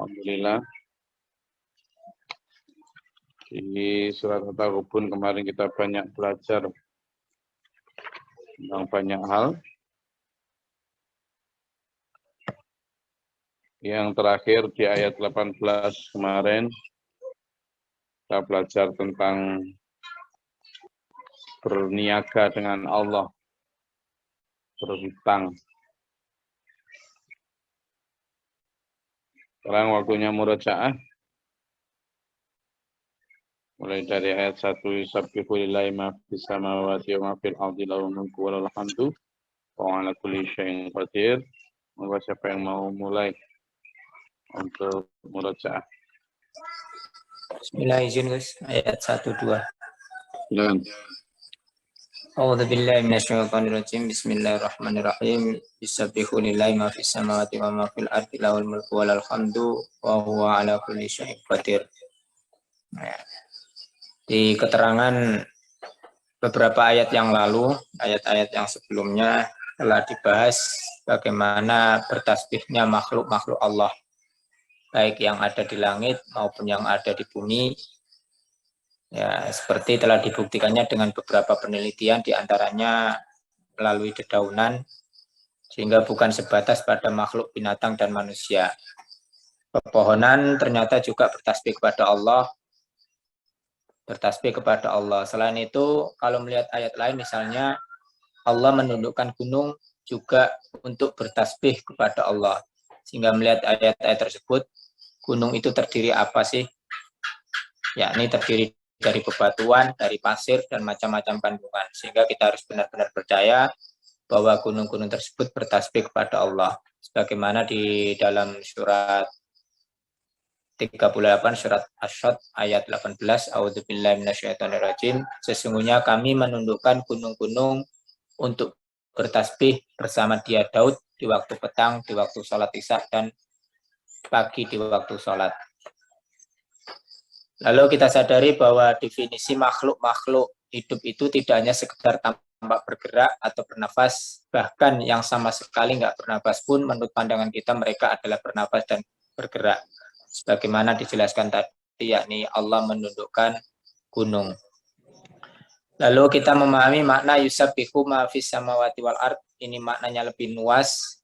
Alhamdulillah. Di surat At-Taghabun kemarin kita banyak belajar tentang banyak hal. Yang terakhir di ayat 18 kemarin kita belajar tentang berniaga dengan Allah, berhutang. Sekarang waktunya murajaah. Mulai dari ayat 1, yusabbihu lillahi ma fis samawati wa ma fil ardi lahu mulku wa lahul hamdu wa ala kulli syai'in qadir. Monggo siapa yang mau mulai untuk murajaah. Bismillahirrahmanirrahim, ayat 1 2. Silakan. A'udzu billahi minasyaitonir rajim. Bismillahirrahmanirrahim. Yusabbihu lillahi ma fis samawati wa ma fil ardi lahul mulku wa lahul hamdu wa huwa ala kulli syai'in qadir. Di keterangan beberapa ayat yang lalu, ayat-ayat yang sebelumnya telah dibahas bagaimana bertasbihnya makhluk-makhluk Allah, baik yang ada di langit maupun yang ada di bumi. Ya, seperti telah dibuktikannya dengan beberapa penelitian, diantaranya melalui dedaunan, sehingga bukan sebatas pada makhluk binatang dan manusia. Pepohonan ternyata juga bertasbih kepada Allah, Selain itu, kalau melihat ayat lain, misalnya Allah menundukkan gunung juga untuk bertasbih kepada Allah. Sehingga melihat ayat-ayat tersebut, gunung itu terdiri apa sih? Yakni terdiri dari bebatuan, dari pasir, dan macam-macam kandungan. Sehingga kita harus benar-benar percaya bahwa gunung-gunung tersebut bertasbih kepada Allah. Sebagaimana di dalam surat 38, surat Asy-Syad ayat 18, A'udzubillahi minasyaitonirrajim. Sesungguhnya kami menundukkan gunung-gunung untuk bertasbih bersama dia Daud di waktu petang, di waktu sholat isya, dan pagi di waktu sholat. Lalu kita sadari bahwa definisi makhluk-makhluk hidup itu tidak hanya sekedar tampak bergerak atau bernafas, bahkan yang sama sekali nggak bernafas pun menurut pandangan kita mereka adalah bernafas dan bergerak. Sebagaimana dijelaskan tadi, yakni Allah menundukkan gunung. Lalu kita memahami makna yusabbihu ma fis samawati wal ard. Ini maknanya lebih luas.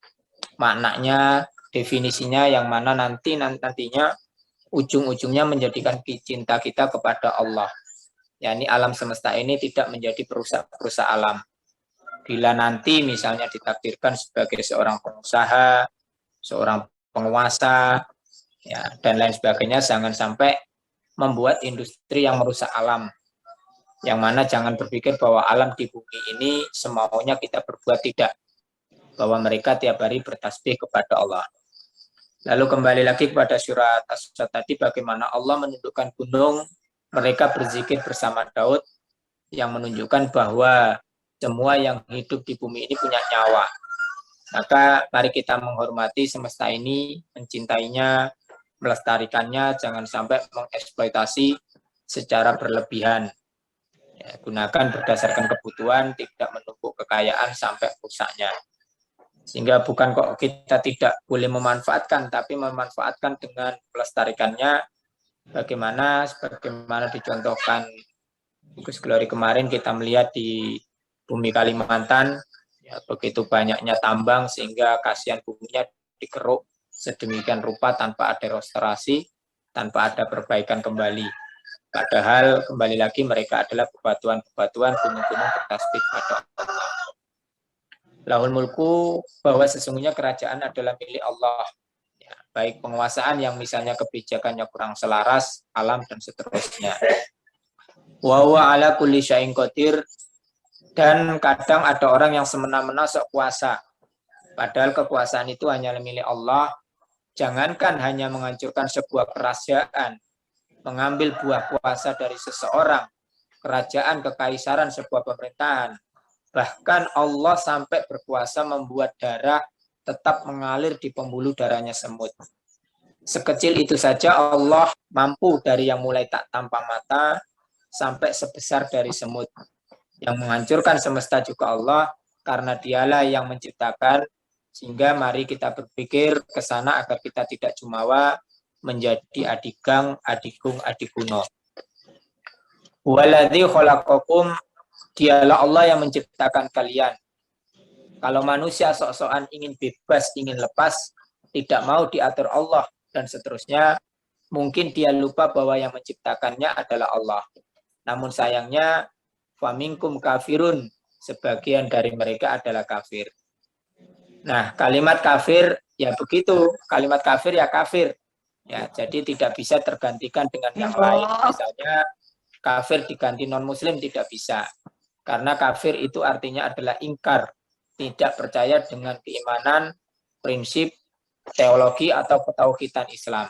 Maknanya, definisinya yang mana nantinya ujung-ujungnya menjadikan cinta kita kepada Allah. Yakni alam semesta ini tidak menjadi perusak alam. Bila nanti misalnya ditakdirkan sebagai seorang pengusaha, seorang penguasa, ya, dan lain sebagainya, jangan sampai membuat industri yang merusak alam. Yang mana jangan berpikir bahwa alam di bumi ini semaunya kita berbuat, tidak. Bahwa mereka tiap hari bertasbih kepada Allah. Lalu kembali lagi kepada surat As-Sad tadi, bagaimana Allah menundukkan gunung, mereka berzikir bersama Daud, yang menunjukkan bahwa semua yang hidup di bumi ini punya nyawa. Maka mari kita menghormati semesta ini, mencintainya, melestarikannya, jangan sampai mengeksploitasi secara berlebihan. Ya, gunakan berdasarkan kebutuhan, tidak menumpuk kekayaan sampai rusaknya. Sehingga bukan kok kita tidak boleh memanfaatkan, tapi memanfaatkan dengan melestarikannya. Sebagaimana dicontohkan Gus Glory kemarin, kita melihat di bumi Kalimantan, ya, begitu banyaknya tambang sehingga kasihan buminya dikeruk sedemikian rupa tanpa ada restorasi, tanpa ada perbaikan kembali. Padahal kembali lagi mereka adalah bebatuan-bebatuan, gunung-gunung bertasbih kepada Allah. Lahul mulku, bahwa sesungguhnya kerajaan adalah milik Allah. Ya, baik penguasaan yang misalnya kebijakannya kurang selaras, alam, dan seterusnya. Wa huwa ala kulli syai'in qadir. Dan kadang ada orang yang semena-mena sok kuasa. Padahal kekuasaan itu hanya milik Allah. Jangankan hanya menghancurkan sebuah kerajaan, mengambil buah kuasa dari seseorang, kerajaan, kekaisaran, sebuah pemerintahan. Bahkan Allah sampai berkuasa membuat darah tetap mengalir di pembuluh darahnya semut. Sekecil itu saja Allah mampu, dari yang mulai tak tampak mata sampai sebesar dari semut. Yang menghancurkan semesta juga Allah, karena dialah yang menciptakan. Sehingga mari kita berpikir ke sana agar kita tidak jumawa, menjadi adigang, adigung, adiguno. Waladzi khalaqakum, dialah Allah yang menciptakan kalian. Kalau manusia sok-sokan ingin bebas, ingin lepas, tidak mau diatur Allah dan seterusnya, mungkin dia lupa bahwa yang menciptakannya adalah Allah. Namun sayangnya, faminkum kafirun, sebagian dari mereka adalah kafir. Nah, kalimat kafir ya begitu, kalimat kafir ya kafir. Ya, jadi tidak bisa tergantikan dengan yang lain. Misalnya kafir diganti non-muslim tidak bisa. Karena kafir itu artinya adalah ingkar, tidak percaya dengan keimanan, prinsip, teologi atau ketauhidan Islam.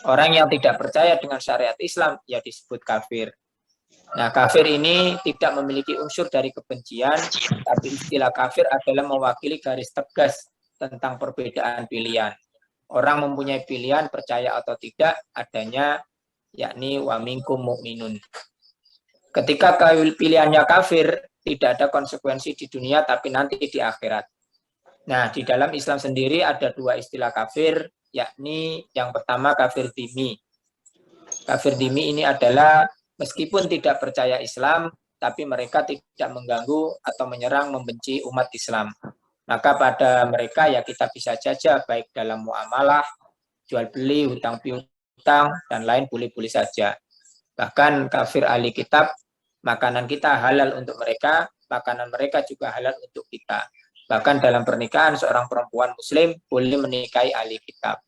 Orang yang tidak percaya dengan syariat Islam ya disebut kafir. Nah, kafir ini tidak memiliki unsur dari kebencian, tapi istilah kafir adalah mewakili garis tegas tentang perbedaan pilihan. Orang mempunyai pilihan percaya atau tidak adanya, yakni wa minkum mu'minun. Ketika pilihannya kafir, tidak ada konsekuensi di dunia tapi nanti di akhirat. Nah, di dalam Islam sendiri ada dua istilah kafir, yakni yang pertama kafir dhimmi. Kafir dhimmi ini adalah meskipun tidak percaya Islam, tapi mereka tidak mengganggu atau menyerang, membenci umat Islam. Maka pada mereka ya kita bisa jajah, baik dalam muamalah, jual beli, hutang piutang, dan lain boleh-boleh saja. Bahkan kafir ahli kitab, makanan kita halal untuk mereka, makanan mereka juga halal untuk kita. Bahkan dalam pernikahan seorang perempuan muslim boleh menikahi ahli kitab.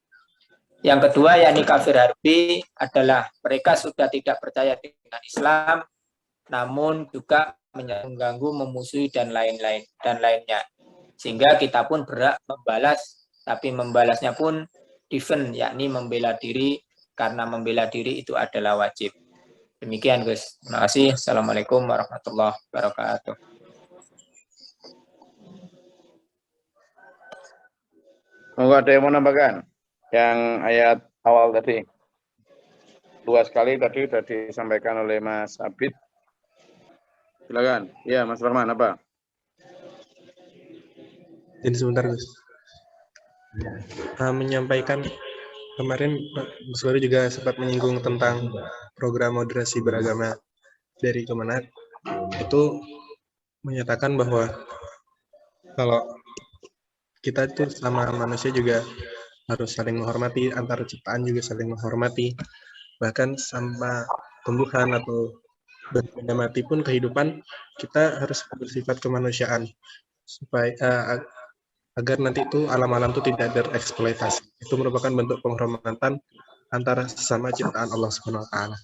Yang kedua yakni kafir harbi adalah mereka sudah tidak percaya dengan Islam, namun juga mengganggu, memusuhi dan lainnya. Sehingga kita pun berhak membalas, tapi membalasnya pun defend, yakni membela diri, karena membela diri itu adalah wajib. Demikian Gus. Terima kasih. Assalamualaikum warahmatullahi wabarakatuh. Monggo ada yang mau nambahkan? Yang ayat awal tadi. Luas sekali tadi sudah disampaikan oleh Mas Abid. Silakan. Iya, Mas Rahman apa? Jadi sebentar Gus. Menyampaikan kemarin Gus Wari juga sempat menyinggung tentang program moderasi beragama dari Kemenak. Itu menyatakan bahwa kalau kita itu sama manusia juga harus saling menghormati, antar ciptaan juga saling menghormati, bahkan sama tumbuhan atau benda mati pun kehidupan kita harus bersifat kemanusiaan supaya agar nanti itu alam-alam itu tidak tereksploitasi. Itu merupakan bentuk penghormatan antara sesama ciptaan Allah Subhanahu wa taala.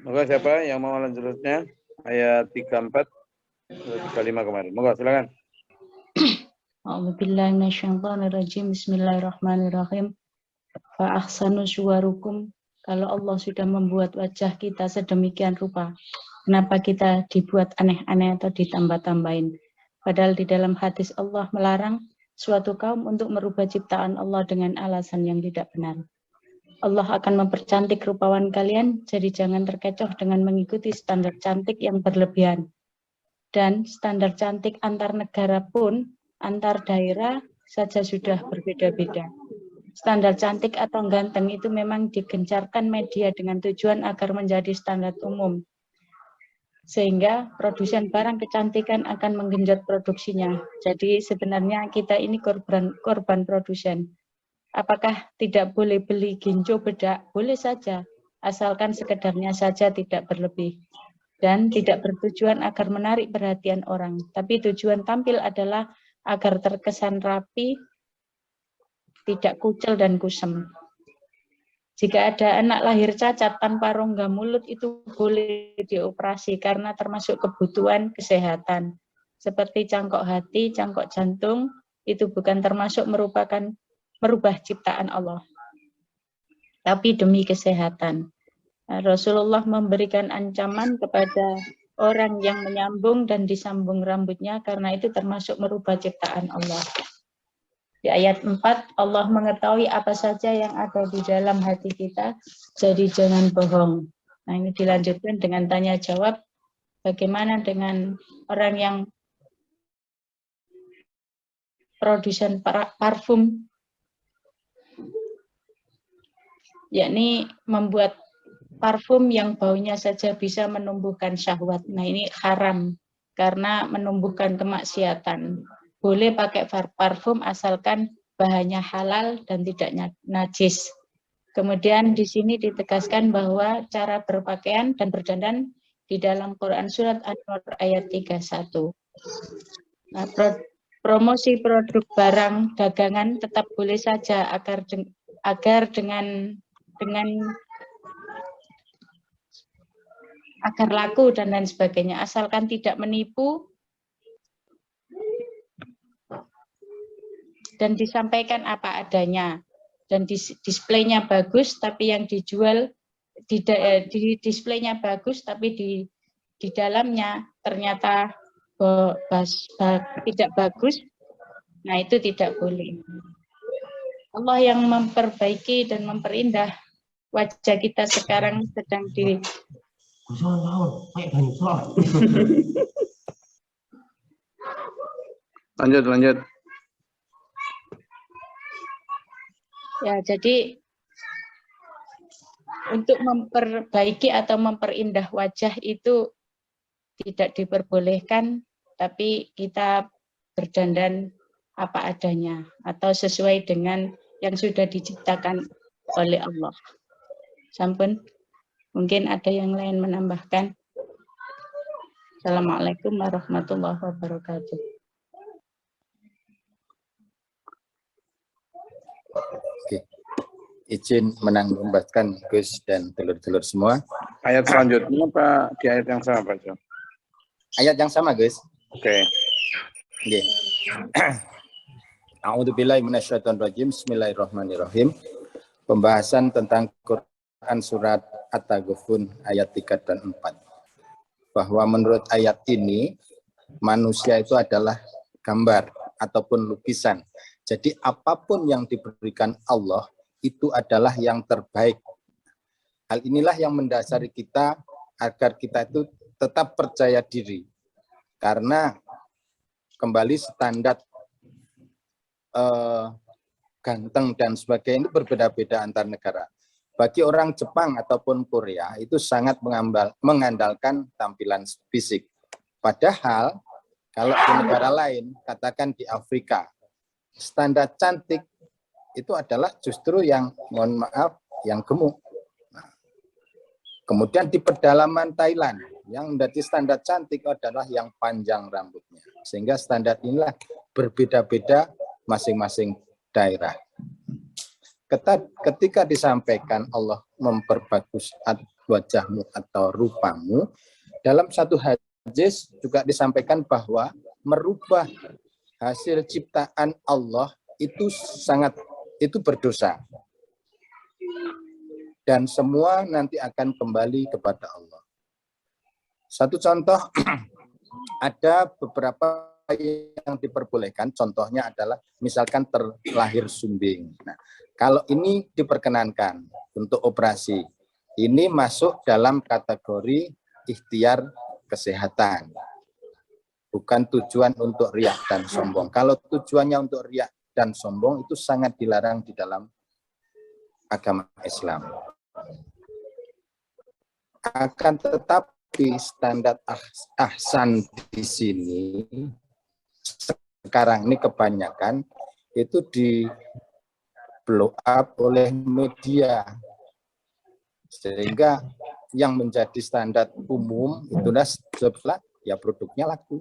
Moga siapa yang mau lanjutnya? Ayat 34 35 kemarin. Moga silakan. A'udzubillahi minasyaitonirrajim. Bismillahirrahmanirrahim. Fa ahsanu suwarukum. Kalau Allah sudah membuat wajah kita sedemikian rupa, kenapa kita dibuat aneh-aneh atau ditambah-tambahin? Padahal di dalam hadis Allah melarang suatu kaum untuk merubah ciptaan Allah dengan alasan yang tidak benar. Allah akan mempercantik rupawan kalian, jadi jangan terkecoh dengan mengikuti standar cantik yang berlebihan. Dan standar cantik antar negara pun, antar daerah saja sudah berbeda-beda. Standar cantik atau ganteng itu memang digencarkan media dengan tujuan agar menjadi standar umum. Sehingga produsen barang kecantikan akan menggenjot produksinya. Jadi sebenarnya kita ini korban produsen. Apakah tidak boleh beli ginjo bedak? Boleh saja, asalkan sekedarnya saja tidak berlebih. Dan tidak bertujuan agar menarik perhatian orang. Tapi tujuan tampil adalah agar terkesan rapi, tidak kucel dan kusem. Jika ada anak lahir cacat tanpa rongga mulut itu boleh dioperasi karena termasuk kebutuhan kesehatan. Seperti cangkok hati, cangkok jantung, itu bukan termasuk merubah ciptaan Allah. Tapi demi kesehatan. Rasulullah memberikan ancaman kepada orang yang menyambung dan disambung rambutnya karena itu termasuk merubah ciptaan Allah. Di ayat 4, Allah mengetahui apa saja yang ada di dalam hati kita, jadi jangan bohong. Nah, ini dilanjutkan dengan tanya jawab, bagaimana dengan orang yang produsen parfum, yakni membuat parfum yang baunya saja bisa menumbuhkan syahwat. Nah, ini haram karena menumbuhkan kemaksiatan. Boleh pakai parfum asalkan bahannya halal dan tidak najis. Kemudian di sini ditegaskan bahwa cara berpakaian dan berdandan di dalam Quran surat An-Nur ayat 31. Nah, promosi produk barang dagangan tetap boleh saja agar laku dan lain sebagainya, asalkan tidak menipu dan disampaikan apa adanya, dan displaynya bagus tapi yang dijual di displaynya bagus tapi di dalamnya ternyata tidak bagus. Nah, itu tidak boleh. Allah yang memperbaiki dan memperindah wajah kita sekarang sedang di Lanjut. ya, jadi untuk memperbaiki atau memperindah wajah itu tidak diperbolehkan, tapi kita berdandan apa adanya atau sesuai dengan yang sudah diciptakan oleh Allah. Sampun, mungkin ada yang lain menambahkan. Assalamualaikum warahmatullahi wabarakatuh. Oke. Izin menambahkan Gus dan telur-telur semua. Ayat selanjutnya Pak, di ayat yang sama Pak Jo. Ayat yang sama, Gus. Oke. Nggih. A'udzubillahi minasyaitonirrajim. Bismillahirrahmanirrahim. Pembahasan tentang Quran surat At-Taghabun ayat 3 dan 4. Bahwa menurut ayat ini manusia itu adalah gambar ataupun lukisan. Jadi apapun yang diberikan Allah itu adalah yang terbaik. Hal inilah yang mendasari kita agar kita itu tetap percaya diri. Karena kembali standar ganteng dan sebagainya itu berbeda-beda antar negara. Bagi orang Jepang ataupun Korea itu sangat mengandalkan tampilan fisik. Padahal kalau di negara lain, katakan di Afrika, standar cantik itu adalah justru yang, mohon maaf, yang gemuk. Nah, kemudian di pedalaman Thailand, yang menjadi standar cantik adalah yang panjang rambutnya. Sehingga standar inilah berbeda-beda masing-masing daerah. Ketika disampaikan Allah memperbagus wajahmu atau rupamu, dalam satu hadis juga disampaikan bahwa merubah hasil ciptaan Allah itu berdosa. Dan semua nanti akan kembali kepada Allah. Satu contoh, ada beberapa yang diperbolehkan, contohnya adalah misalkan terlahir sumbing. Nah, kalau ini diperkenankan untuk operasi, ini masuk dalam kategori ikhtiar kesehatan. Bukan tujuan untuk riak dan sombong. Kalau tujuannya untuk riak dan sombong itu sangat dilarang di dalam agama Islam. Akan tetapi standar ahsan di sini sekarang ini kebanyakan itu di blow up oleh media, sehingga yang menjadi standar umum itulah ya produknya laku.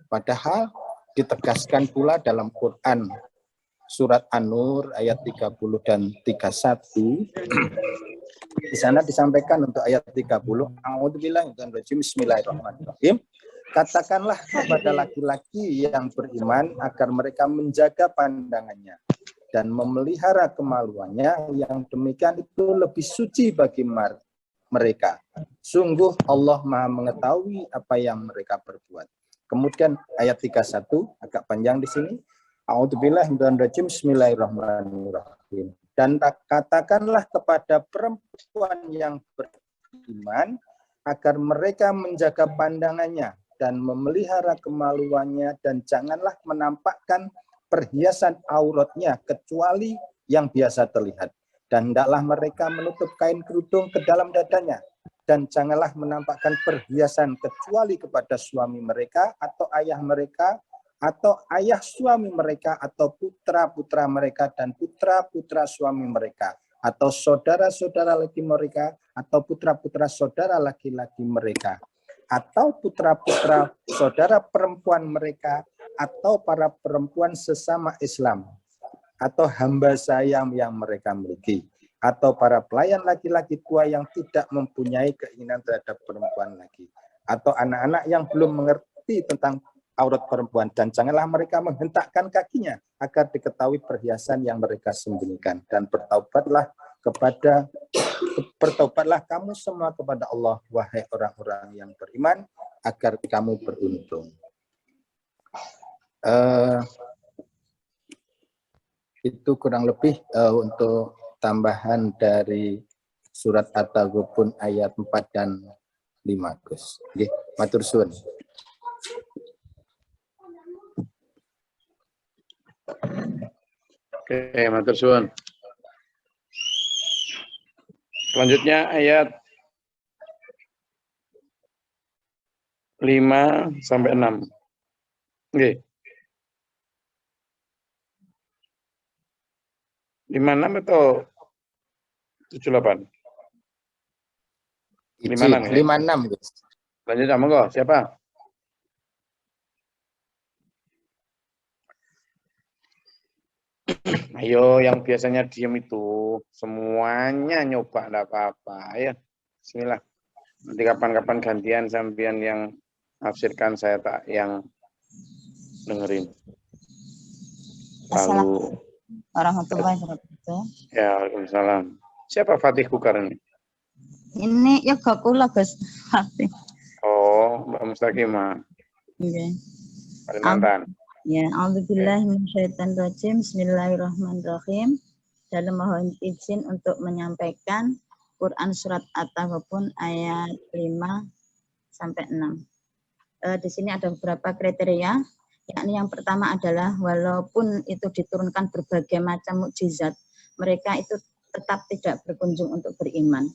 Padahal ditegaskan pula dalam Quran surat An-Nur ayat 30 dan 31. Di sana disampaikan untuk ayat 30, a'udzubillahi minasyaitonir bismillahirrahmanirrahim. Katakanlah kepada laki-laki yang beriman agar mereka menjaga pandangannya dan memelihara kemaluannya, yang demikian itu lebih suci bagi mereka. Sungguh Allah Maha mengetahui apa yang mereka perbuat. Kemudian ayat 31 agak panjang di sini. A'udzubillahi minasyaitonir bismillahirrahmanirrahim. Dan katakanlah kepada perempuan yang beriman agar mereka menjaga pandangannya dan memelihara kemaluannya, dan janganlah menampakkan perhiasan auratnya kecuali yang biasa terlihat. Dan hendaklah mereka menutup kain kerudung ke dalam dadanya. Dan janganlah menampakkan perhiasan kecuali kepada suami mereka atau ayah mereka, atau ayah suami mereka, atau putra-putra mereka dan putra-putra suami mereka, atau saudara-saudara laki mereka, atau putra-putra saudara laki-laki mereka, atau putra-putra saudara perempuan mereka, atau para perempuan sesama Islam, atau hamba sayang yang mereka miliki, atau para pelayan laki-laki tua yang tidak mempunyai keinginan terhadap perempuan lagi, atau anak-anak yang belum mengerti tentang aurat perempuan, dan janganlah mereka menghentakkan kakinya agar diketahui perhiasan yang mereka sembunyikan. Dan bertaubatlah kamu semua kepada Allah, wahai orang-orang yang beriman, agar kamu beruntung. Itu kurang lebih untuk tambahan dari surat At-Taghabun ayat 4 dan 5, Gus. Nggih, matur suwun. Oke, matur suwun. Selanjutnya ayat 5 sampai 6. Oke. 56 atau 78? 56 ya? 56, Gus. Lanjut sama kok, siapa? Ayo, yang biasanya diem itu semuanya nyoba, enggak apa-apa ya. Bismillah. Nanti kapan-kapan gantian sampean yang nafsirkan, saya tak yang dengerin. Lalu Warahmatullahi wabarakatuh. ya, waalaikumsalam. Siapa Fatih Kukar ini? Ini ya kula Gus Fatih. Oh, Mbak Mustaqimah. Nggih. Kalimantan. Ya, auzubillahi minasyaitonirrajim. Bismillahirrahmanirrahim. Dalam mohon izin untuk menyampaikan Quran surat At-Taghabun ayat 5 sampai 6. Di sini ada beberapa kriteria, yakni yang pertama adalah walaupun itu diturunkan berbagai macam mukjizat, mereka itu tetap tidak berkunjung untuk beriman.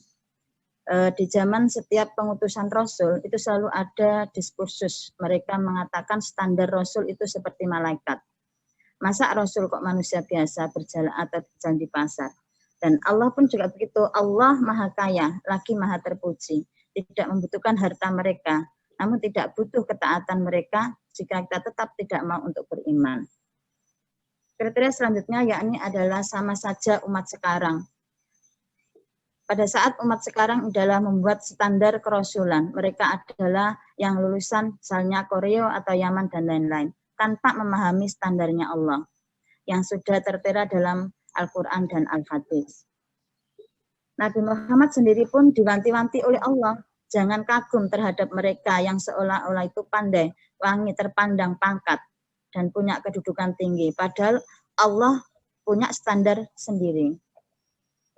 Di zaman setiap pengutusan Rasul itu selalu ada diskursus. Mereka mengatakan standar Rasul itu seperti malaikat. Masa Rasul kok manusia biasa berjalan atau berjalan di pasar? Dan Allah pun juga begitu. Allah maha kaya, lagi maha terpuji. Tidak membutuhkan harta mereka, namun tidak butuh ketaatan mereka jika kita tetap tidak mau untuk beriman. Kriteria selanjutnya yakni adalah sama saja umat sekarang. Pada saat umat sekarang adalah membuat standar kerasulan, mereka adalah yang lulusan misalnya Korea atau Yaman dan lain-lain, tanpa memahami standarnya Allah, yang sudah tertera dalam Al-Quran dan Al-Hadis. Nabi Muhammad sendiri pun diwanti-wanti oleh Allah, jangan kagum terhadap mereka yang seolah-olah itu pandai, wangi, terpandang pangkat, dan punya kedudukan tinggi, padahal Allah punya standar sendiri.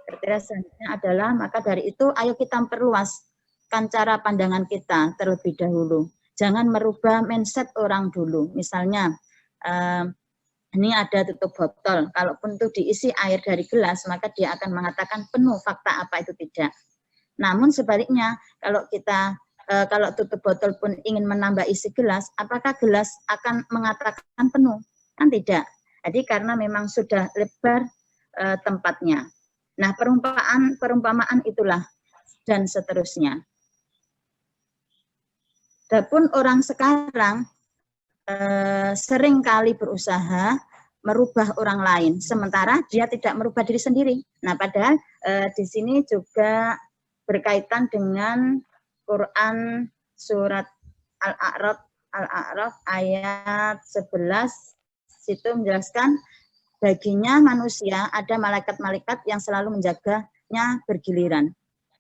Kriteria selanjutnya adalah, maka dari itu ayo kita perluaskan cara pandangan kita terlebih dahulu. Jangan merubah mindset orang dulu. Misalnya, ini ada tutup botol, kalaupun itu diisi air dari gelas, maka dia akan mengatakan penuh, fakta apa itu tidak. Namun sebaliknya, kalau tutup botol pun ingin menambah isi gelas, apakah gelas akan mengatakan penuh? Kan tidak. Jadi karena memang sudah lebar tempatnya. Nah, perumpamaan itulah dan seterusnya. Adapun orang sekarang sering kali berusaha merubah orang lain, sementara dia tidak merubah diri sendiri. Nah, padahal di sini juga berkaitan dengan Quran surat Al-A'raf ayat 11, situ menjelaskan baginya manusia ada malaikat-malaikat yang selalu menjaganya bergiliran.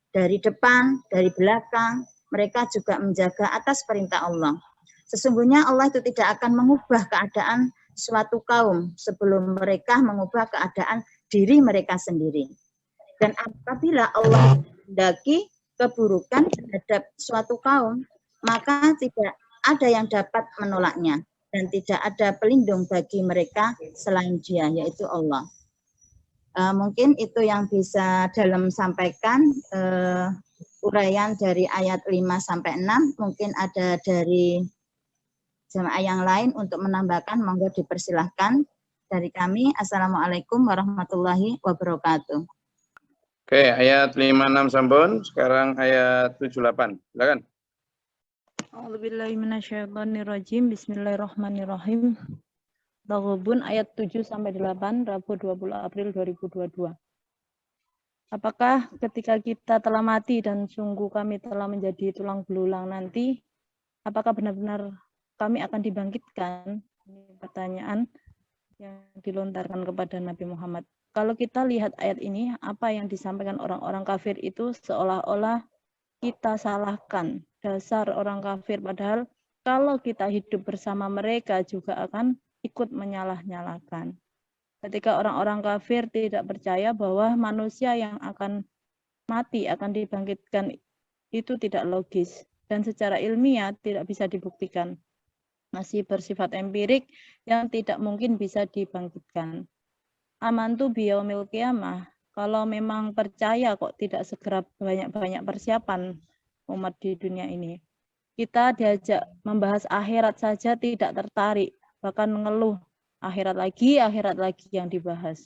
Dari depan, dari belakang, mereka juga menjaga atas perintah Allah. Sesungguhnya Allah itu tidak akan mengubah keadaan suatu kaum sebelum mereka mengubah keadaan diri mereka sendiri. Dan apabila Allah menghendaki keburukan terhadap suatu kaum, maka tidak ada yang dapat menolaknya. dan tidak ada pelindung bagi mereka selain Dia, yaitu Allah. Mungkin itu yang bisa dalam sampaikan uraian dari ayat 5 sampai 6. Mungkin ada dari jamaah yang lain untuk menambahkan, monggo dipersilahkan. Dari kami, Assalamualaikum warahmatullahi wabarakatuh. Oke, ayat 56 sampun. Sekarang ayat 78. Silakan. A'udzubillahi minasyaitonirrajim. Bismillahirrahmanirrahim. Taghabun ayat 7 sampai 8 Rabu 20 April 2022. Apakah ketika kita telah mati dan sungguh kami telah menjadi tulang belulang nanti, apakah benar-benar kami akan dibangkitkan? Ini pertanyaan yang dilontarkan kepada Nabi Muhammad. Kalau kita lihat ayat ini, apa yang disampaikan orang-orang kafir itu seolah-olah kita salahkan dasar orang kafir, padahal kalau kita hidup bersama mereka juga akan ikut menyalah-nyalahkan. Ketika orang-orang kafir tidak percaya bahwa manusia yang akan mati akan dibangkitkan, itu tidak logis dan secara ilmiah tidak bisa dibuktikan. Masih bersifat empirik yang tidak mungkin bisa dibangkitkan. Amantu biyaumil qiyamah, kalau memang percaya kok tidak segera banyak-banyak persiapan umat di dunia ini. Kita diajak membahas akhirat saja tidak tertarik, bahkan mengeluh akhirat lagi yang dibahas.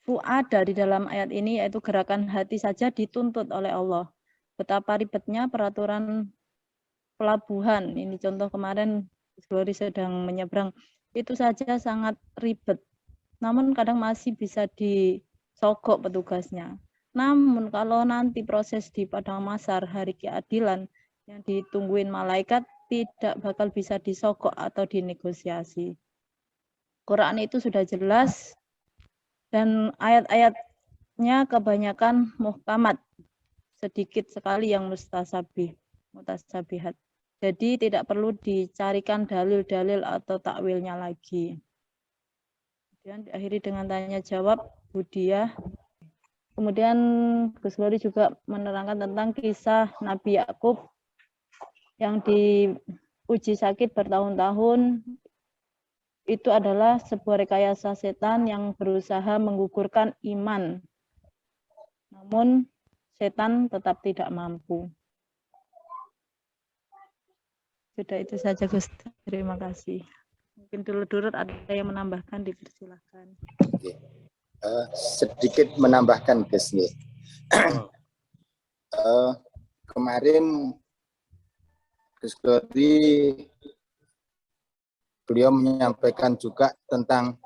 Fu'ada di dalam ayat ini yaitu gerakan hati saja dituntut oleh Allah. Betapa ribetnya peraturan pelabuhan. Ini contoh kemarin Glory sedang menyeberang. Itu saja sangat ribet. Namun kadang masih bisa disogok petugasnya. Namun kalau nanti proses di padang mahsyar hari keadilan yang ditungguin malaikat tidak bakal bisa disogok atau dinegosiasi. Quran itu sudah jelas dan ayat-ayatnya kebanyakan muhkamat, sedikit sekali yang mutasabihat. Jadi tidak perlu dicarikan dalil-dalil atau takwilnya lagi. Kemudian diakhiri dengan tanya jawab Budiah. Kemudian Gus Glory juga menerangkan tentang kisah Nabi Yakub yang diuji sakit bertahun-tahun. Itu adalah sebuah rekayasa setan yang berusaha menggugurkan iman. Namun setan tetap tidak mampu. Sudah itu saja Gus. Terima kasih. Mungkin dulu-dulu ada yang menambahkan, dipersilahkan. Sedikit menambahkan Gus nih. Kemarin Gus Glory beliau menyampaikan juga tentang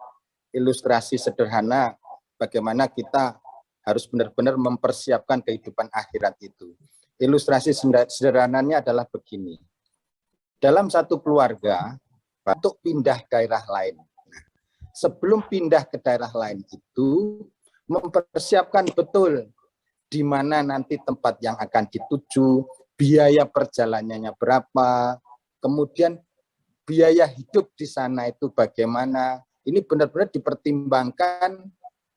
ilustrasi sederhana bagaimana kita harus benar-benar mempersiapkan kehidupan akhirat itu. Ilustrasi sederhananya adalah begini. Dalam satu keluarga untuk pindah daerah lain. Sebelum pindah ke daerah lain itu mempersiapkan betul di mana nanti tempat yang akan dituju, biaya perjalanannya berapa, kemudian biaya hidup di sana itu bagaimana. Ini benar-benar dipertimbangkan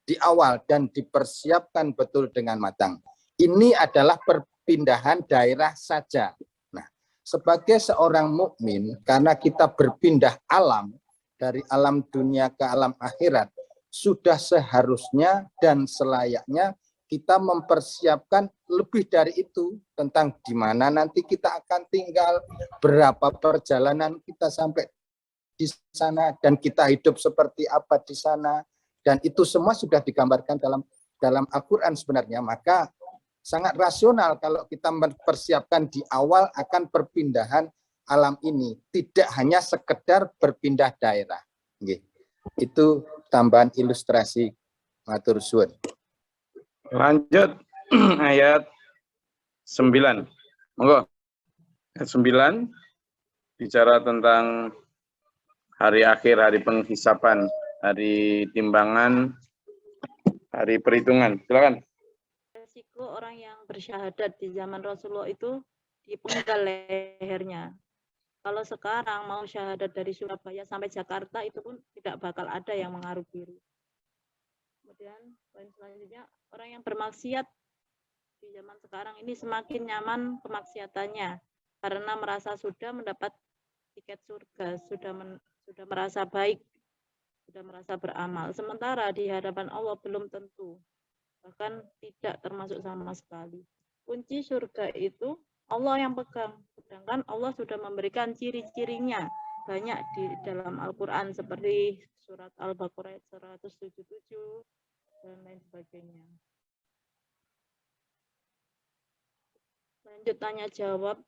di awal dan dipersiapkan betul dengan matang. Ini adalah perpindahan daerah saja. Nah, sebagai seorang mukmin, karena kita berpindah alam, dari alam dunia ke alam akhirat, sudah seharusnya dan selayaknya kita mempersiapkan lebih dari itu tentang di mana nanti kita akan tinggal, berapa perjalanan kita sampai di sana, dan kita hidup seperti apa di sana, dan itu semua sudah digambarkan dalam Al-Quran sebenarnya. Maka sangat rasional kalau kita mempersiapkan di awal akan perpindahan alam ini, tidak hanya sekedar berpindah daerah. Itu tambahan ilustrasi. Matur suwun. Lanjut ayat 9. Monggo. Ayat 9 bicara tentang hari akhir, hari penghisapan, hari timbangan, hari perhitungan. Silakan. Resiko orang yang bersyahadat di zaman Rasulullah itu dipenggal lehernya. Kalau sekarang mau syahadat dari Surabaya sampai Jakarta itu pun tidak bakal ada yang mengaruh biru. Kemudian poin selanjutnya, orang yang bermaksiat di zaman sekarang ini semakin nyaman kemaksiatannya karena merasa sudah mendapat tiket surga, sudah merasa baik, sudah merasa beramal. Sementara di hadapan Allah belum tentu, bahkan tidak termasuk sama sekali. Kunci surga itu Allah yang pegang, sedangkan Allah sudah memberikan ciri-cirinya banyak di dalam Al-Quran seperti surat Al-Baqarah 177 dan lain sebagainya. Lanjut tanya jawab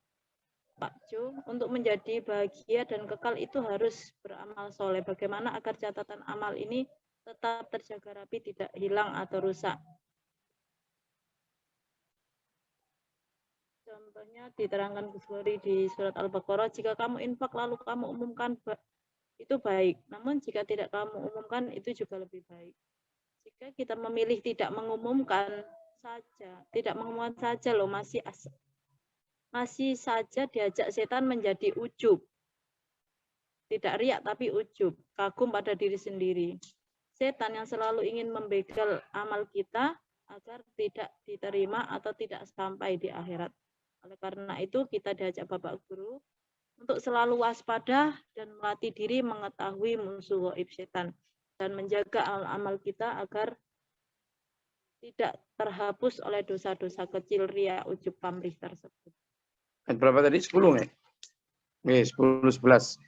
Pak Jo, untuk menjadi bahagia dan kekal itu harus beramal soleh. Bagaimana agar catatan amal ini tetap terjaga rapi, tidak hilang atau rusak? Contohnya diterangkan Gus Flori di surat Al-Baqarah, jika kamu infak lalu kamu umumkan itu baik. Namun jika tidak kamu umumkan itu juga lebih baik. Jika kita memilih tidak mengumumkan saja loh, masih saja diajak setan menjadi ujub. Tidak riak tapi ujub, kagum pada diri sendiri. Setan yang selalu ingin membegal amal kita agar tidak diterima atau tidak sampai di akhirat. Oleh karena itu kita diajak Bapak Guru untuk selalu waspada dan melatih diri mengetahui musuh gaib setan dan menjaga amal kita agar tidak terhapus oleh dosa-dosa kecil riya, ujub, pamrih tersebut. Berapa tadi? 10 nih? Oke, 10, 11.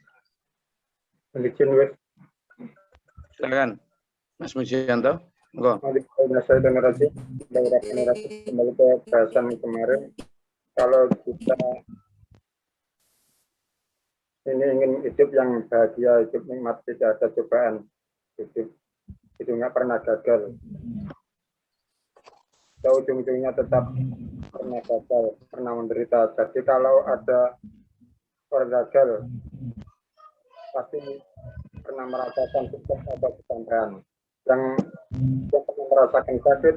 Silakan, Mas Mujianto. Kembali ke bahasan kemarin. Kalau kita ini ingin hidup yang bahagia, hidup nikmat, tidak ada cobaan, hidup itu nggak pernah gagal. Ujung-ujungnya tetap pernah gagal, pernah menderita. Jadi kalau ada orang gagal, pasti pernah merasakan sukses atau kesabaran. Yang pernah merasakan sakit,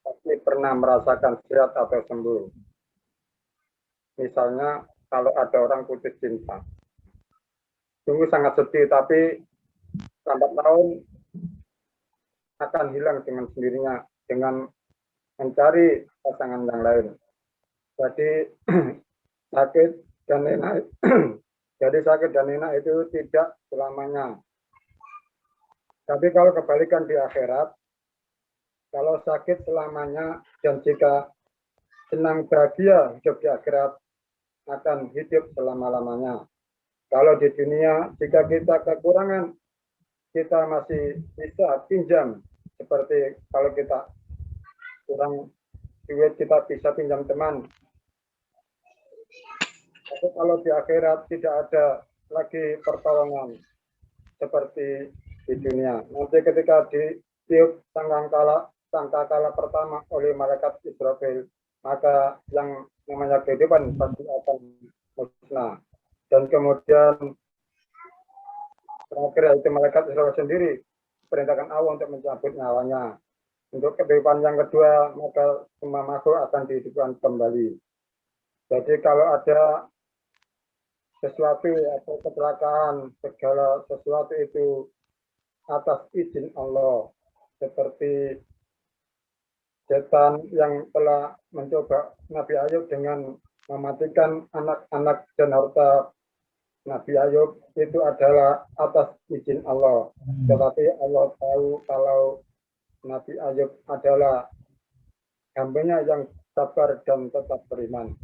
pasti pernah merasakan sehat atau sembuh. Misalnya kalau ada orang putus cinta, sungguh sangat sedih, tapi lambat laun akan hilang dengan sendirinya dengan mencari pasangan yang lain. Jadi sakit dan enak, itu tidak selamanya. Tapi kalau kebalikan di akhirat, kalau sakit selamanya dan jika senang bahagia hidup di akhirat, akan hidup selama-lamanya. Kalau di dunia, jika kita kekurangan, kita masih bisa pinjam. Seperti kalau kita kurang duit, kita bisa pinjam teman. Tapi kalau di akhirat tidak ada lagi pertolongan seperti di dunia. Nanti ketika ditiup sangkakala pertama oleh malaikat Israfil, maka yang namanya kehidupan pasti akan musnah. Dan kemudian terakhir itu malaikat Israfil sendiri perintahkan Allah untuk mencabut nyawanya. Untuk kehidupan yang kedua, maka semua makhluk akan dihidupkan kembali. Jadi kalau ada sesuatu atau kecelakaan, segala sesuatu itu atas izin Allah, seperti setan yang telah mencoba Nabi Ayub dengan mematikan anak-anak dan harta Nabi Ayub, itu adalah atas izin Allah. Tetapi Allah tahu kalau Nabi Ayub adalah hambanya yang sabar dan tetap beriman.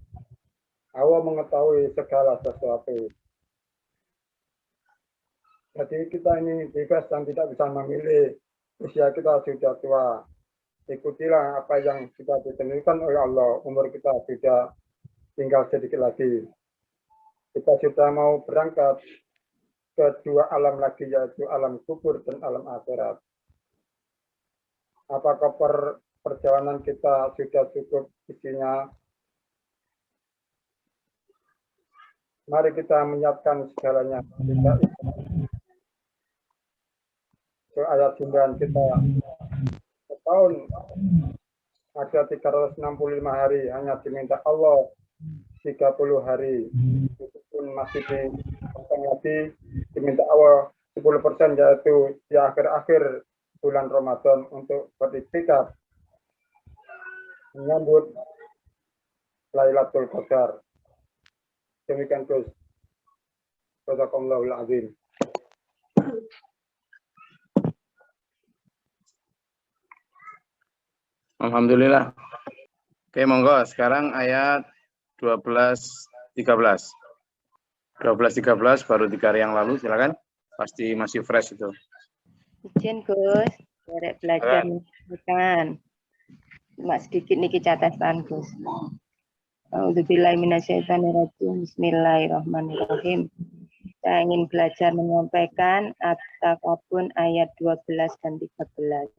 Allah mengetahui segala sesuatu. Jadi kita ini bebas dan tidak bisa memilih. Usia kita sudah tua. Ikutilah apa yang kita ditentukan oleh Allah. Umur kita sudah tinggal sedikit lagi. Kita sudah mau berangkat ke dua alam lagi, yaitu alam kubur dan alam akhirat. Apakah perjalanan kita sudah cukup isinya? Mari kita menyiapkan segalanya. Ayat 9 kita setahun ada 365 hari, hanya diminta Allah 30 hari. Itu pun masih lagi diminta Allah 10%, yaitu di akhir-akhir bulan Ramadan untuk beriktikaf menyambut Lailatul Qadar. Demikian Gus. Shadaqallahul azim. Alhamdulillah. Oke, monggo. Sekarang ayat 12-13. 12-13 baru 3 hari yang lalu, silakan. Pasti masih fresh itu. Izin Gus, derek belajar menyampaikan. Cuma sedikit niki catatan Gus. A'udzubillahi minasyaitonirrajim. Bismillahirrahmanirrahim. Saya ingin belajar menyampaikan At-Takabun ayat 12 dan 13.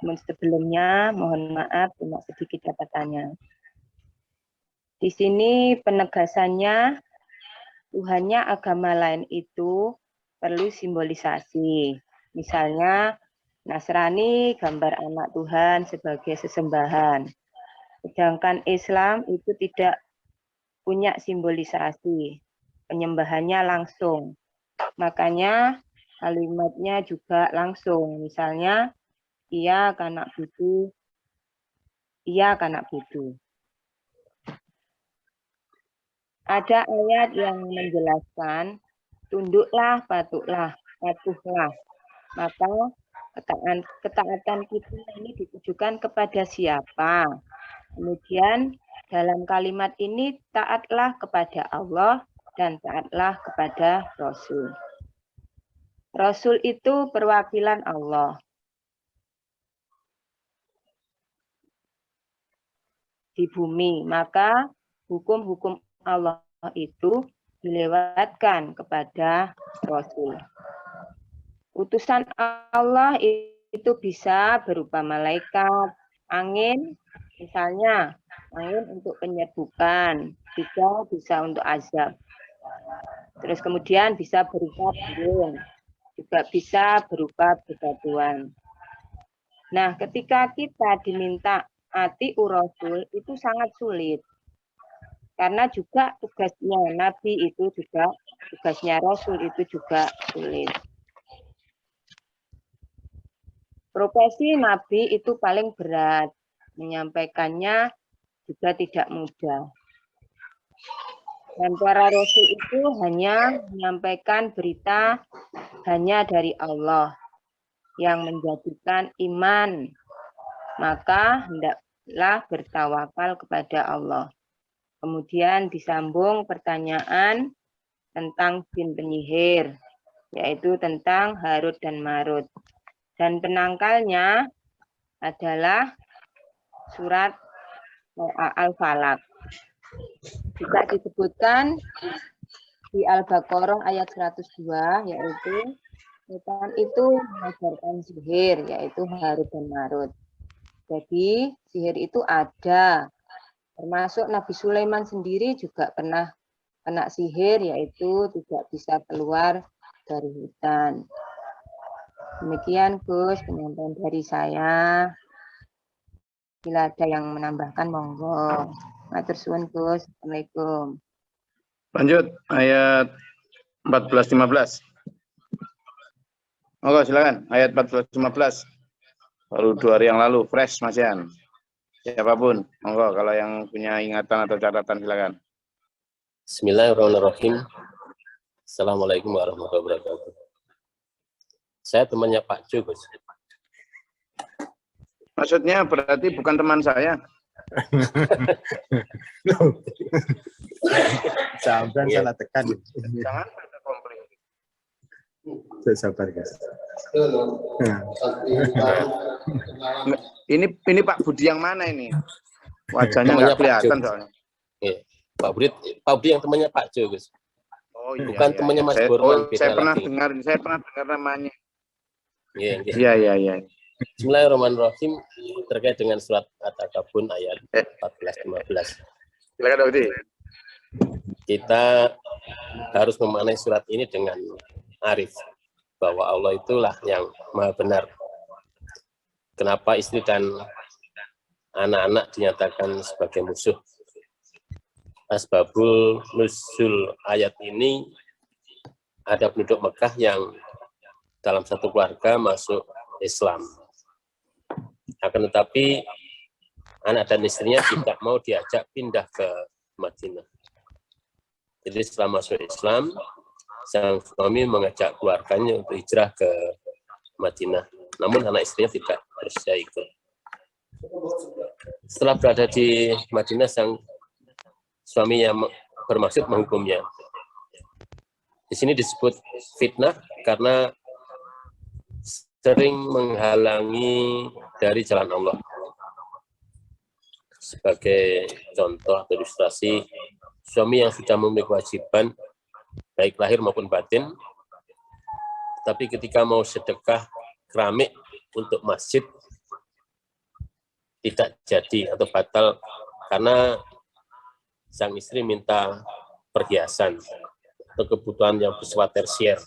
Namun sebelumnya mohon maaf cuma sedikit catatannya. Di sini penegasannya Tuhannya agama lain itu perlu simbolisasi. Misalnya Nasrani gambar anak Tuhan sebagai sesembahan. Sedangkan Islam itu tidak punya simbolisasi. Penyembahannya langsung. Makanya kalimatnya juga langsung. Misalnya ia kanak budu, ia kanak budu. Ada ayat yang menjelaskan tunduklah, patuhlah. Maka ketaatan kita ini ditujukan kepada siapa? Kemudian dalam kalimat ini taatlah kepada Allah dan taatlah kepada Rasul. Rasul itu perwakilan Allah. Di bumi, maka hukum-hukum Allah itu dilewatkan kepada Rasul. Utusan Allah itu bisa berupa malaikat, angin, misalnya angin untuk penyerbukan, juga bisa untuk azab. Terus kemudian bisa berupa burung, juga bisa berupa bebatuan. Nah, ketika kita diminta ati'ur Rasul itu sangat sulit. Karena juga tugasnya Nabi itu juga, tugasnya Rasul itu juga sulit. Profesi Nabi itu paling berat. Menyampaikannya juga tidak mudah. Dan para Rasul itu hanya menyampaikan berita hanya dari Allah yang menjadikan iman. Maka hendaklah bertawakal kepada Allah. Kemudian disambung pertanyaan tentang jin penyihir, yaitu tentang Harut dan Marut. Dan penangkalnya adalah surat Al-Falaq. Juga disebutkan di Al-Baqarah ayat 102, yaitu setan itu mengajarkan sihir, yaitu Harut dan Marut. Jadi sihir itu ada. Termasuk Nabi Sulaiman sendiri juga pernah kena sihir, yaitu tidak bisa keluar dari hutan. Demikian Gus penyampaian dari saya. Bila ada yang menambahkan monggo. Matur suwun Gus. Assalamualaikum. Lanjut ayat 14-15. Monggo silakan ayat 14-15. Baru 2 hari yang lalu fresh Mas Yan. Siapapun, monggo kalau yang punya ingatan atau catatan silakan. Bismillahirrahmanirrahim. Assalamualaikum warahmatullahi wabarakatuh. Saya temannya Pak Jo, Gus. Maksudnya berarti bukan teman saya. Sabar, salah tekan. Jangan ada komplain. Sabar, guys. Ini Pak Budi yang mana ini? Wajahnya nggak kelihatan soalnya. Iya. Pak Budi yang temannya Pak Jo, Gus. Oh iya. Bukan temannya Mas Borman. Saya pernah dengar namanya. Iya. Bismillahirrahmanirrahim. Terkait dengan surat At-Takabun ayat 14-15. Silakan Pak Budi. Kita harus memaknai surat ini dengan arif bahwa Allah itulah yang maha benar. Kenapa istri dan anak-anak dinyatakan sebagai musuh? Asbabul nuzul ayat ini, ada penduduk Mekah yang dalam satu keluarga masuk Islam. Akan tetapi anak dan istrinya tidak mau diajak pindah ke Madinah. Jadi setelah masuk Islam, sang suami mengajak keluarganya untuk hijrah ke Madinah. Namun anak istrinya tidak bersedia ikut. Setelah berada di Madinah, sang suami yang bermaksud menghukumnya. Di sini disebut fitnah karena sering menghalangi dari jalan Allah. Sebagai contoh atau ilustrasi, suami yang sudah memiliki kewajiban baik lahir maupun batin, tapi ketika mau sedekah keramik untuk masjid tidak jadi atau batal karena sang istri minta perhiasan atau kebutuhan yang bersifat tersier.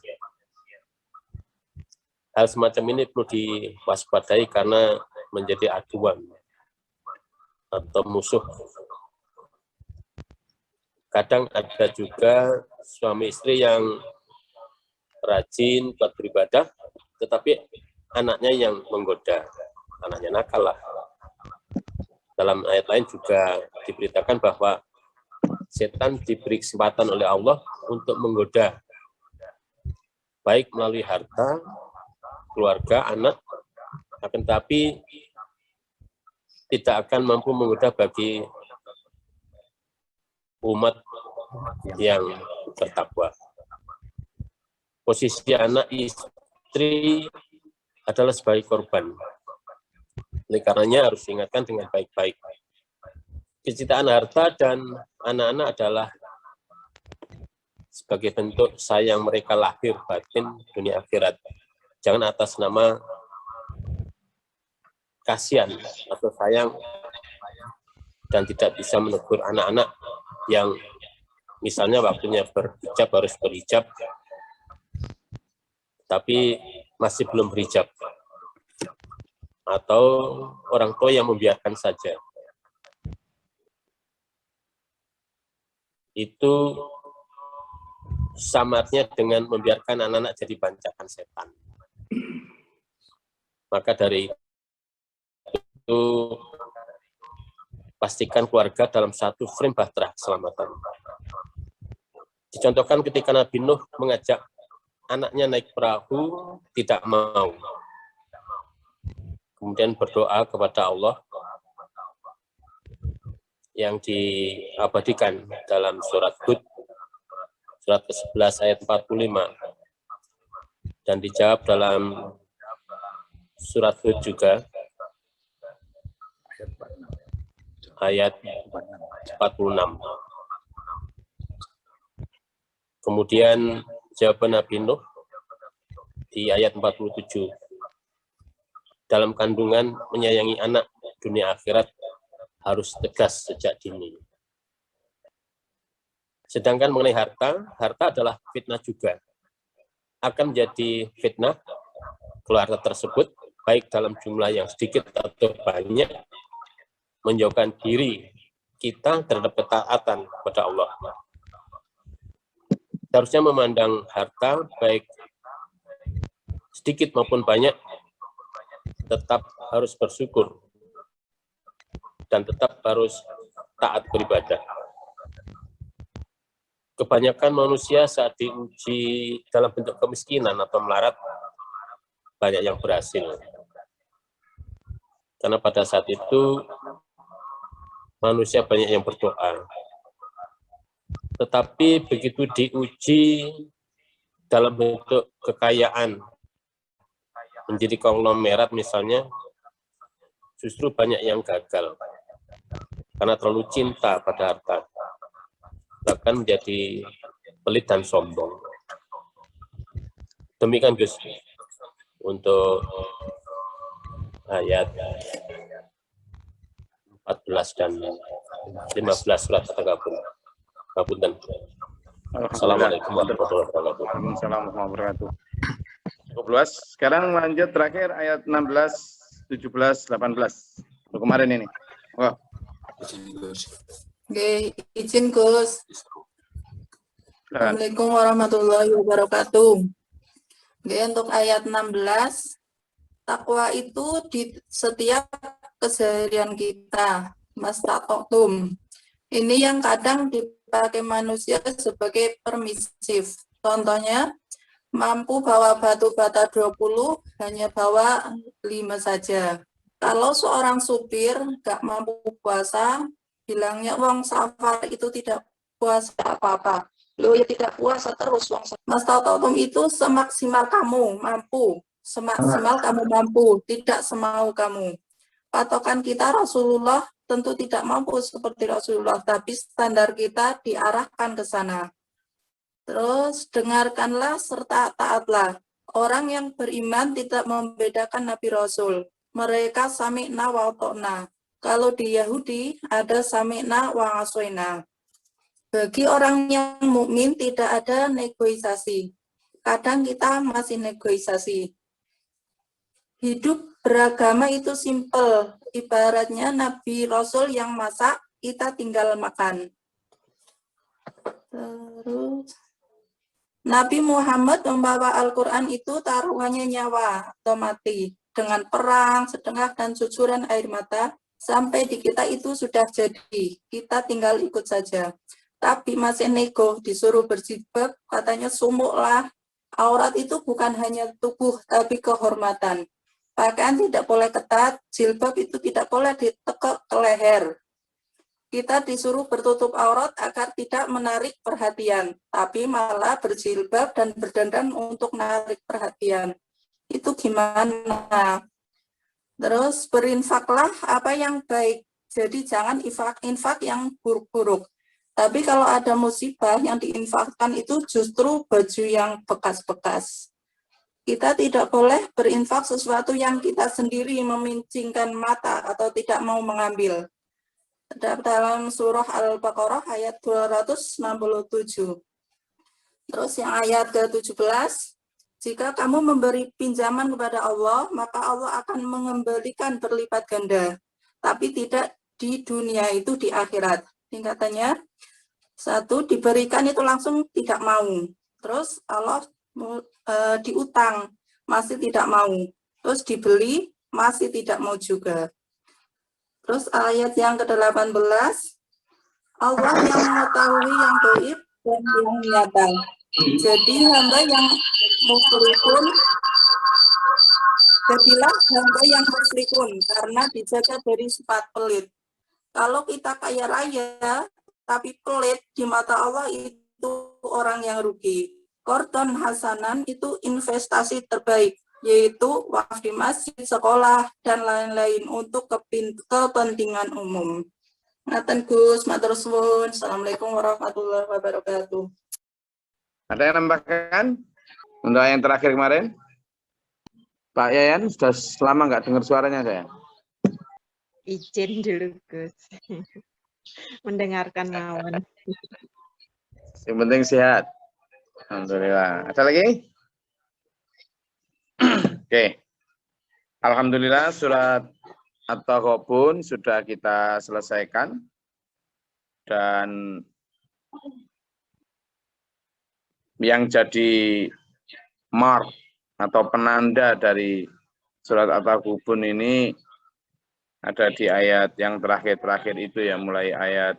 Hal semacam ini perlu diwaspadai karena menjadi aduan atau musuh. Kadang ada juga suami istri yang rajin buat beribadah, tetapi anaknya yang menggoda, anaknya nakal lah. Dalam ayat lain juga diberitakan bahwa setan diberi kesempatan oleh Allah untuk menggoda, baik melalui harta, keluarga, anak, akan tetapi tidak akan mampu menggoda bagi umat yang bertakwa. Posisi anak istri adalah sebagai korban. Oleh karenanya harus diingatkan dengan baik-baik. Kecintaan harta dan anak-anak adalah sebagai bentuk sayang mereka lahir batin dunia akhirat. Jangan atas nama kasihan atau sayang dan tidak bisa menegur anak-anak yang misalnya waktunya berhijab harus berhijab, tapi masih belum berhijab, atau orang tua yang membiarkan saja. Itu samatnya dengan membiarkan anak-anak jadi bancakan setan. Maka dari itu pastikan keluarga dalam satu frame bahtera keselamatan. Dicontohkan ketika Nabi Nuh mengajak anaknya naik perahu, tidak mau. Kemudian berdoa kepada Allah yang diabadikan dalam surat Hud, surat ke-11 ayat 45. Dan dijawab dalam surat Hud juga, ayat 46. Kemudian jawaban Nabi Nuh di ayat 47. Dalam kandungan menyayangi anak dunia akhirat harus tegas sejak dini. Sedangkan mengenai harta, harta adalah fitnah juga. Akan menjadi fitnah keluarga tersebut, baik dalam jumlah yang sedikit atau banyak, menjauhkan diri kita terhadap ketaatan kepada Allah. Seharusnya memandang harta, baik sedikit maupun banyak, tetap harus bersyukur dan tetap harus taat beribadah. Kebanyakan manusia saat diuji dalam bentuk kemiskinan atau melarat, banyak yang berhasil. Karena pada saat itu, manusia banyak yang berdoa. Tetapi begitu diuji dalam bentuk kekayaan, menjadi konglomerat misalnya, justru banyak yang gagal. Karena terlalu cinta pada harta. Bahkan menjadi pelit dan sombong. Demikian Gus, untuk ayat 14 dan 15 surat At-Takabur. Assalamualaikum warahmatullahi wabarakatuh. Waalaikumsalam warahmatullahi wabarakatuh. Cukup luas. Sekarang lanjut terakhir ayat 16, 17, 18. Untuk kemarin ini. Wah. Oke, izin Gus. Assalamualaikum warahmatullahi wabarakatuh. Oke, untuk ayat 16, takwa itu di setiap keseharian kita, mastata'tum. Ini yang kadang dipakai manusia sebagai permisif, Contohnya, mampu bawa batu bata 20, hanya bawa 5 saja. Kalau seorang supir nggak mampu puasa, bilangnya wong safar itu tidak puasa apa-apa. Loh ya tidak puasa terus wong safar. Mastata'tum itu semaksimal kamu mampu, semaksimal kamu mampu, tidak semau kamu. Patokan kita Rasulullah tentu tidak mampu seperti Rasulullah, tapi standar kita diarahkan ke sana. Terus dengarkanlah serta taatlah. Orang yang beriman tidak membedakan Nabi Rasul. Mereka sami'na wa ta'na. Kalau di Yahudi ada sami'na wa asoina. Bagi orang yang mukmin tidak ada negosiasi. Kadang kita masih negosiasi. Hidup beragama itu simple. Ibaratnya Nabi Rasul yang masak, kita tinggal makan. Terus Nabi Muhammad membawa Al-Quran itu taruhannya nyawa atau mati. Dengan perang, sedengah, dan cucuran air mata, sampai di kita itu sudah jadi. Kita tinggal ikut saja. Tapi masih nego, disuruh berjilbab, katanya sumuklah. Aurat itu bukan hanya tubuh, tapi kehormatan. Bahkan tidak boleh ketat, jilbab itu tidak boleh ditekuk ke leher. Kita disuruh bertutup aurat agar tidak menarik perhatian, tapi malah berjilbab dan berdandan untuk menarik perhatian. Itu gimana? Terus berinfaklah apa yang baik. Jadi jangan infak yang buruk-buruk. Tapi kalau ada musibah yang diinfakkan itu justru baju yang bekas-bekas. Kita tidak boleh berinfak sesuatu yang kita sendiri memincingkan mata atau tidak mau mengambil. Dalam surah Al-Baqarah ayat 267. Terus yang ayat ke-17, jika kamu memberi pinjaman kepada Allah, maka Allah akan mengembalikan berlipat ganda. Tapi tidak di dunia itu, di akhirat. Tingkatannya, 1, diberikan itu langsung tidak mau. Terus Allah diutang, masih tidak mau. Terus dibeli, masih tidak mau juga. Terus ayat yang ke-18, Allah yang mengetahui yang gaib dan yang nyata. Jadi hamba yang musyrikun, jadilah hamba yang musyrikun karena dijaga dari sifat pelit. Kalau kita kaya raya tapi pelit, di mata Allah itu orang yang rugi. Qardon hasanan itu investasi terbaik, yaitu wakaf di masjid, sekolah, dan lain-lain untuk kepentingan umum. Ngaten Gus, matur suwun. Assalamualaikum warahmatullahi wabarakatuh. Ada yang nambahkan untuk yang terakhir kemarin? Pak Yayan, sudah lama nggak dengar suaranya saya. Izin dulu Gus. Mendengarkan mawon. Yang penting sehat. Alhamdulillah. Ada lagi? Oke. Alhamdulillah surat At-Taghabun sudah kita selesaikan. Dan yang jadi mark atau penanda dari surat At-Taghabun ini ada di ayat yang terakhir-terakhir itu ya, mulai ayat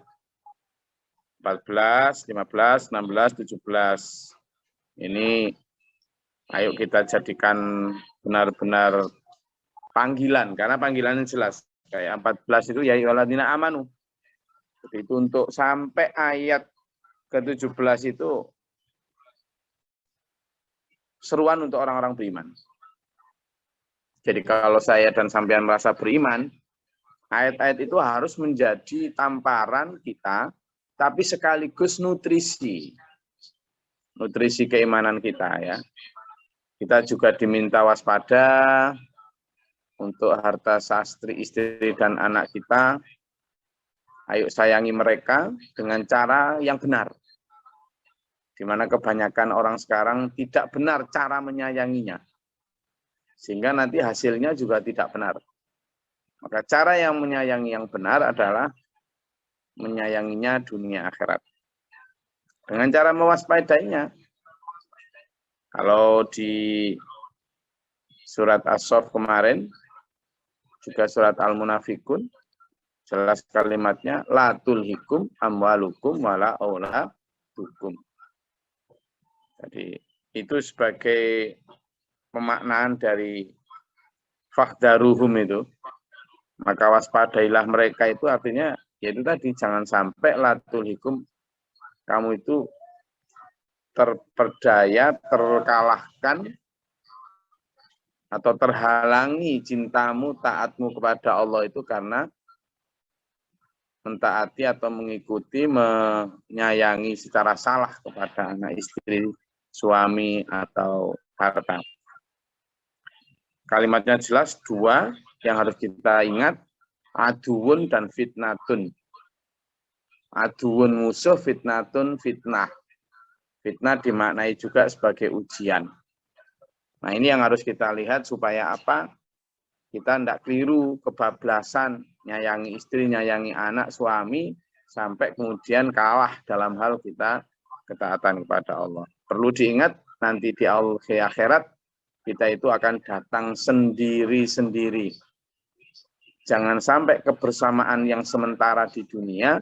14, 15, 16, 17. Ini ayo kita jadikan benar-benar panggilan, karena panggilannya jelas. Kayak 14 itu ya ayyuhalladzina amanu. Jadi itu untuk sampai ayat ke-17 itu seruan untuk orang-orang beriman. Jadi kalau saya dan sampean merasa beriman, ayat-ayat itu harus menjadi tamparan kita, tapi sekaligus nutrisi keimanan kita ya. Kita juga diminta waspada untuk harta sastri, istri dan anak kita. Ayo sayangi mereka dengan cara yang benar. Di mana kebanyakan orang sekarang tidak benar cara menyayanginya. Sehingga nanti hasilnya juga tidak benar. Maka cara yang menyayangi yang benar adalah menyayanginya dunia akhirat. Dengan cara mewaspadainya. Kalau di surat As-Saff kemarin, juga surat Al-Munafikun, jelas kalimatnya, la tulhikum amwalukum wala auladukum. Jadi itu sebagai pemaknaan dari fakhdaruhum itu. Maka waspadailah mereka itu artinya yaitu tadi jangan sampai latulhikum kamu itu terperdaya, terkalahkan atau terhalangi cintamu, taatmu kepada Allah itu karena mentaati atau mengikuti, menyayangi secara salah kepada anak istri, suami, atau harta. Kalimatnya jelas, dua yang harus kita ingat, aduun dan fitnatun. Aduun musuh, fitnatun fitnah. Fitnah dimaknai juga sebagai ujian. Nah ini yang harus kita lihat supaya apa? Kita tidak keliru, kebablasan, nyayangi istri, nyayangi anak, suami, sampai kemudian kalah dalam hal kita ketaatan kepada Allah. Perlu diingat, nanti di akhirat, kita itu akan datang sendiri-sendiri. Jangan sampai kebersamaan yang sementara di dunia,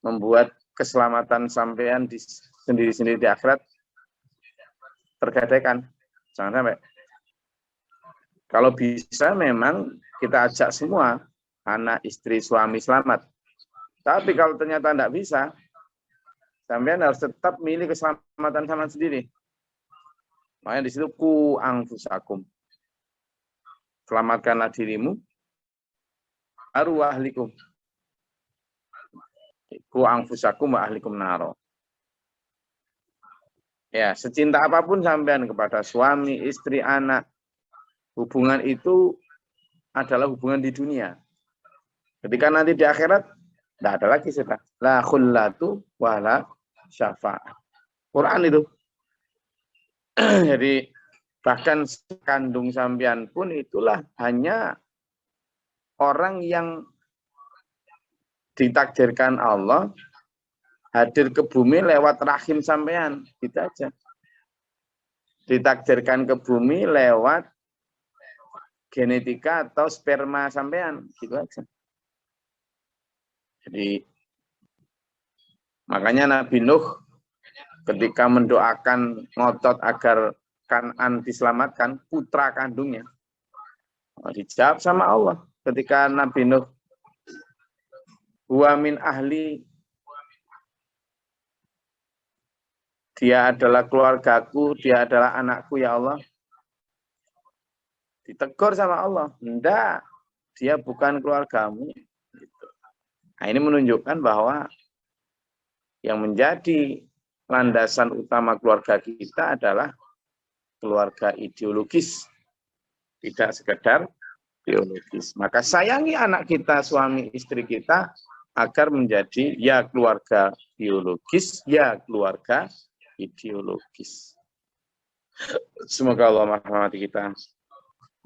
membuat keselamatan sampean di sendiri-sendiri di akhirat tergadaikan. Jangan sampai. Kalau bisa memang kita ajak semua, anak, istri, suami selamat. Tapi kalau ternyata tidak bisa, sampean harus tetap milih keselamatan sama sendiri. Makanya di situ ku anfusakum. Selamatkanlah dirimu, baru ahlikum. Ku anfusakum wa ahlikum naro. Ya, secinta apapun sampean kepada suami, istri, anak, hubungan itu adalah hubungan di dunia. Ketika nanti di akhirat, tidak ada lagi sudah. La khullatu wa la syafa'ah. Quran itu. Jadi bahkan kandung sampean pun itulah hanya orang yang ditakdirkan Allah hadir ke bumi lewat rahim sampean, gitu aja. Ditakdirkan ke bumi lewat genetika atau sperma sampean, gitu aja. Jadi makanya Nabi Nuh ketika mendoakan ngotot agar Kan'an diselamatkan, putra kandungnya, dijawab sama Allah ketika Nabi Nuh, huwa min ahli, dia adalah keluargaku, dia adalah anakku ya Allah. Ditegur sama Allah, enggak, dia bukan keluargamu. Gitu. Nah ini menunjukkan bahwa yang menjadi landasan utama keluarga kita adalah keluarga ideologis, tidak sekedar biologis. Maka sayangi anak kita, suami istri kita, agar menjadi ya keluarga biologis, ya keluarga ideologis. Semoga Allah merahmati kita,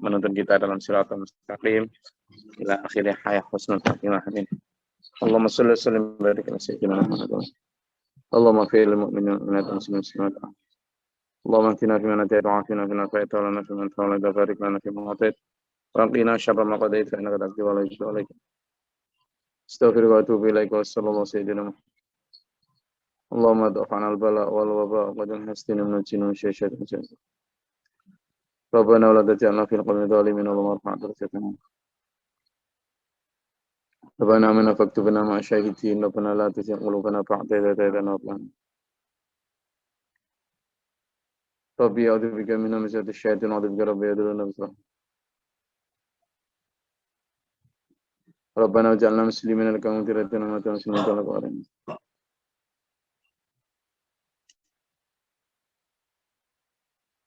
menuntun kita dalam siratal mustaqim ila akhirih hayat husnul khatimah. Amin. Allahumma shalli wa sallim wa barik ala sayyidina Muhammad. Allahumma fil mu'minin wa la muslimin. Allahumma atina fi man hadayta wa afina fi man afayta wa lana fi man tawallayta wa barik lana fi ma atayta wa qina sharra ma qadayta fa innaka taqdi wa la yuqda alayka. Astaghfiruka wa atubu ilaika wa sallallahu sayyidina Muhammad. Allahumma da'fa'na al-bala wal waba wa qad hastina min al-jinni wa syaitan. Rabbana wa la taj'alna fil qawmi dhalimin wa marfa'na darajatana. Rabbana amana faktubna ma'a syahidin. Rabbana la tuzigh qulubana ba'da idh hadaytana wa hab lana. Rabbi a'udzu bika min hamazati syaitan wa a'udzu bika rabbi yahdurun. Rabbana waj'alna muslimina laka wa mutiratan wa muslimin laka wa alayna.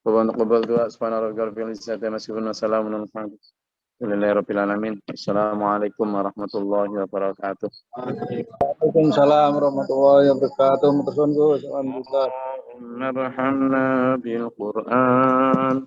Rabbana taqabbal du'a subhana rabbika rabbil izzati amma yasifun wa salamun alal mursalin walhamdulillahi rabbil alamin. Assalamualaikum warahmatullahi wabarakatuh. Waalaikumsalam warahmatullahi wabarakatuh. Mutersun Gus, alhamdulillah. Allahumma arhamna bil Qur'an.